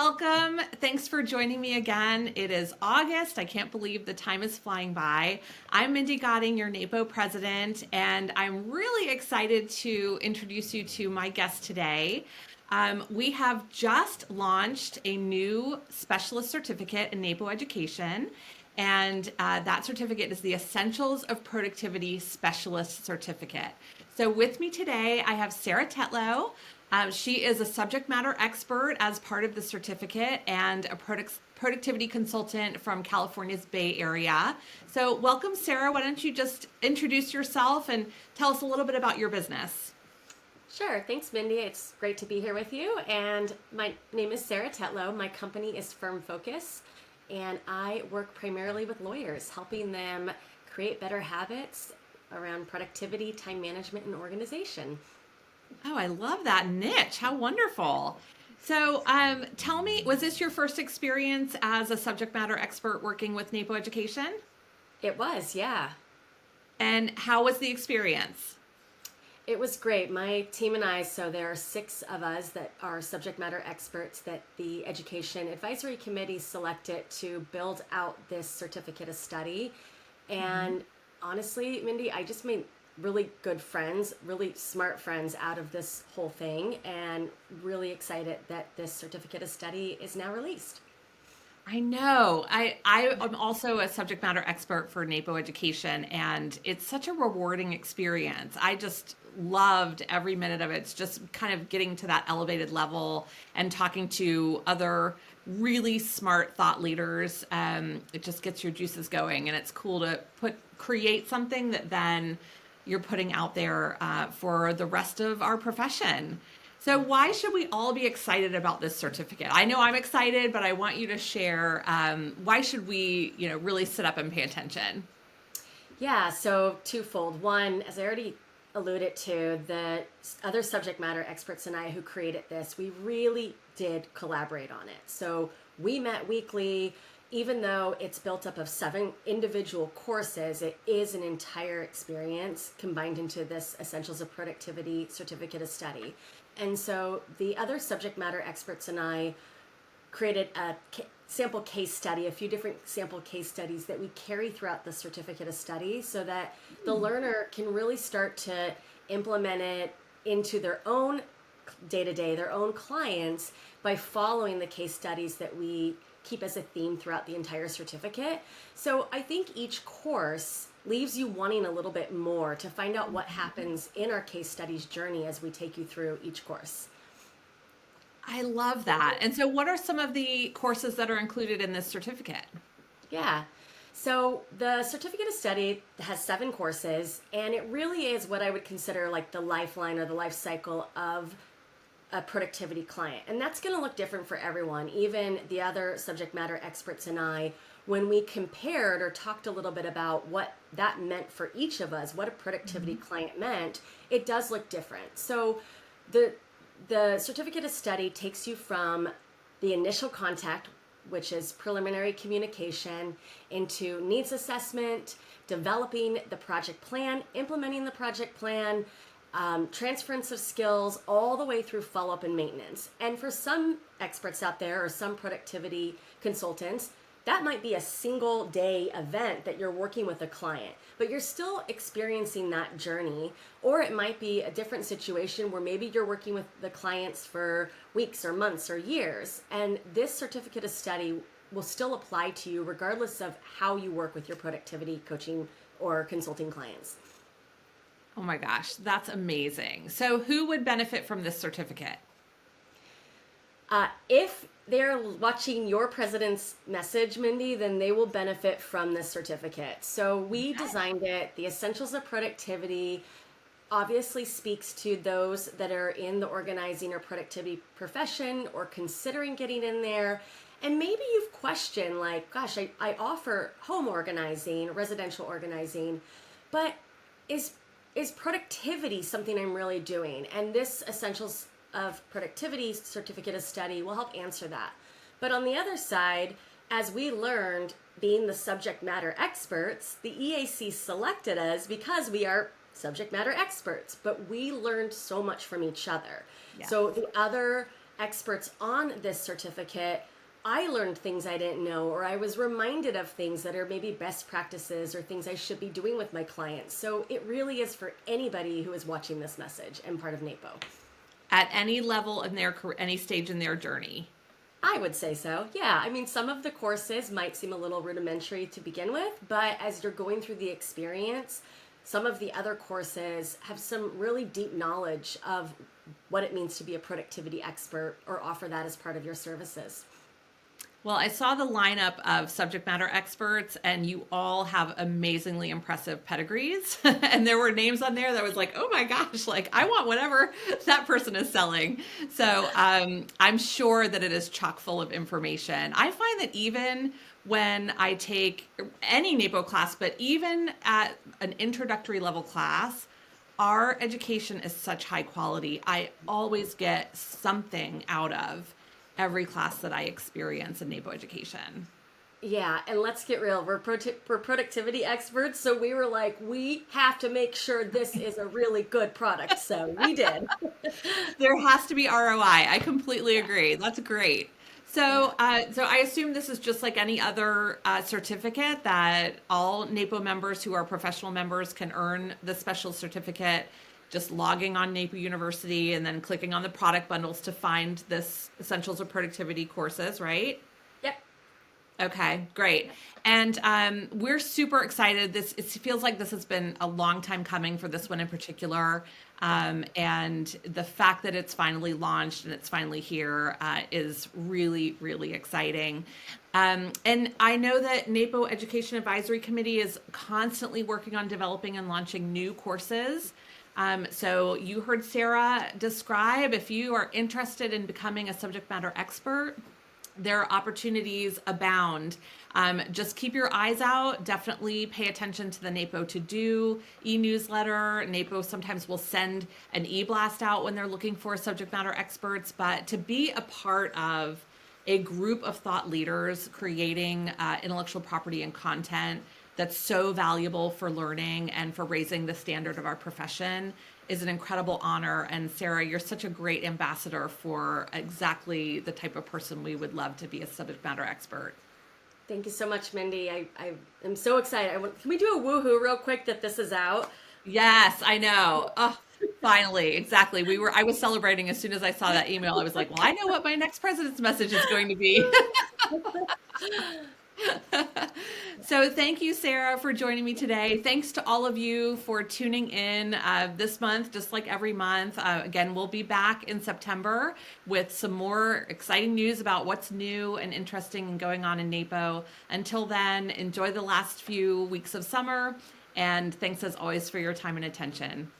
welcome. Thanks for joining me again. It is August. I can't believe the time is flying by. I'm Mindy Gotting, your NAPO president, and I'm really excited to introduce you to my guest today. We have just launched a new specialist certificate in NAPO education, and that certificate is the Essentials of Productivity Specialist Certificate. So with me today, I have Sarah Tetlow. She is a subject matter expert as part of the certificate and a productivity consultant from California's Bay Area. So welcome, Sarah. Why don't you just introduce yourself and tell us a little bit about your business? Sure. Thanks, Mindy. It's great to be here with you. And my name is Sarah Tetlow. My company is Firm Focus, and I work primarily with lawyers, helping them create better habits around productivity, time management, and organization. Oh, I love that niche. How wonderful. So, tell me, was this your first experience as a subject matter expert working with NAPO education? It was, yeah. And how was the experience? It was great. My team and I, so there are 6 of us that are subject matter experts that the Education Advisory Committee selected to build out this certificate of study. And honestly, Mindy, I just made really good friends, really smart friends out of this whole thing, and really excited that this certificate of study is now released. I know. I am also a subject matter expert for NAPO education, and it's such a rewarding experience. I just loved every minute of it. It's just kind of getting to that elevated level and talking to other really smart thought leaders. It just gets your juices going, and it's cool to create something that then you're putting out there for the rest of our profession. So why should we all be excited about this certificate? I know I'm excited, but I want you to share why should we, really sit up and pay attention? Yeah, so twofold. One, as I already alluded to, the other subject matter experts and I who created this, we really did collaborate on it. So we met weekly. Even though it's built up of 7 individual courses, it is an entire experience combined into this Essentials of Productivity Certificate of Study. And so the other subject matter experts and I created a sample case study, a few different sample case studies that we carry throughout the certificate of study so that the learner can really start to implement it into their own day-to-day, their own clients by following the case studies that we keep as a theme throughout the entire certificate. So I think each course leaves you wanting a little bit more to find out what happens in our case studies journey as we take you through each course. I love that. And so what are some of the courses that are included in this certificate? Yeah. So the certificate of study has 7 courses, and it really is what I would consider like the lifeline or the life cycle of a productivity client. And that's going to look different for everyone. Even the other subject matter experts and I, when we compared or talked a little bit about what that meant for each of us, what a productivity client meant, it does look different. So the certificate of study takes you from the initial contact, which is preliminary communication, into needs assessment, developing the project plan, implementing the project plan, transference of skills, all the way through follow-up and maintenance. And for some experts out there or some productivity consultants, that might be a single day event that you're working with a client, but you're still experiencing that journey. Or it might be a different situation where maybe you're working with the clients for weeks or months or years. And this certificate of study will still apply to you regardless of how you work with your productivity coaching or consulting clients. Oh my gosh, that's amazing. So who would benefit from this certificate? If they're watching your president's message, Mindy, then they will benefit from this certificate. So we designed it. The Essentials of Productivity obviously speaks to those that are in the organizing or productivity profession or considering getting in there. And maybe you've questioned like, gosh, I offer home organizing, residential organizing, but is productivity something I'm really doing? And this Essentials of Productivity Certificate of Study will help answer that. But on the other side, as we learned, being the subject matter experts, the EAC selected us because we are subject matter experts, but we learned so much from each other. Yeah. So the other experts on this certificate, I learned things I didn't know, or I was reminded of things that are maybe best practices or things I should be doing with my clients. So it really is for anybody who is watching this message and part of NAPO. At any level in their any stage in their journey. I would say so. Yeah. I mean, some of the courses might seem a little rudimentary to begin with, but as you're going through the experience, some of the other courses have some really deep knowledge of what it means to be a productivity expert or offer that as part of your services. Well, I saw the lineup of subject matter experts, and you all have amazingly impressive pedigrees. And there were names on there that was like, oh my gosh, like I want whatever that person is selling. So I'm sure that it is chock full of information. I find that even when I take any NAPO class, but even at an introductory level class, our education is such high quality. I always get something out of every class that I experience in NAPO education. Yeah, and let's get real. We're productivity experts, so we were like, we have to make sure this is a really good product. So we did. There has to be ROI. I completely agree. That's great. So, so I assume this is just like any other certificate that all NAPO members who are professional members can earn the special certificate, just logging on NAPO University and then clicking on the product bundles to find this Essentials of Productivity courses, right? Yep. Okay, great. And we're super excited. It feels like this has been a long time coming for this one in particular. And the fact that it's finally launched and it's finally here is really, really exciting. And I know that NAPO Education Advisory Committee is constantly working on developing and launching new courses. So you heard Sarah describe, if you are interested in becoming a subject matter expert, their opportunities abound. Just keep your eyes out. Definitely pay attention to the NAPO To Do e-newsletter. NAPO sometimes will send an e-blast out when they're looking for subject matter experts, but to be a part of a group of thought leaders creating intellectual property and content that's so valuable for learning and for raising the standard of our profession is an incredible honor. And Sarah, you're such a great ambassador for exactly the type of person we would love to be a subject matter expert. Thank you so much, Mindy. I am so excited. Can we do a woohoo real quick that this is out? Yes, I know. Oh, finally, exactly. I was celebrating as soon as I saw that email. I was like, well, I know what my next president's message is going to be. So thank you, Sarah, for joining me today. Thanks to all of you for tuning in this month, just like every month. Again, we'll be back in September with some more exciting news about what's new and interesting and going on in NAPO. Until then, enjoy the last few weeks of summer. And thanks as always for your time and attention.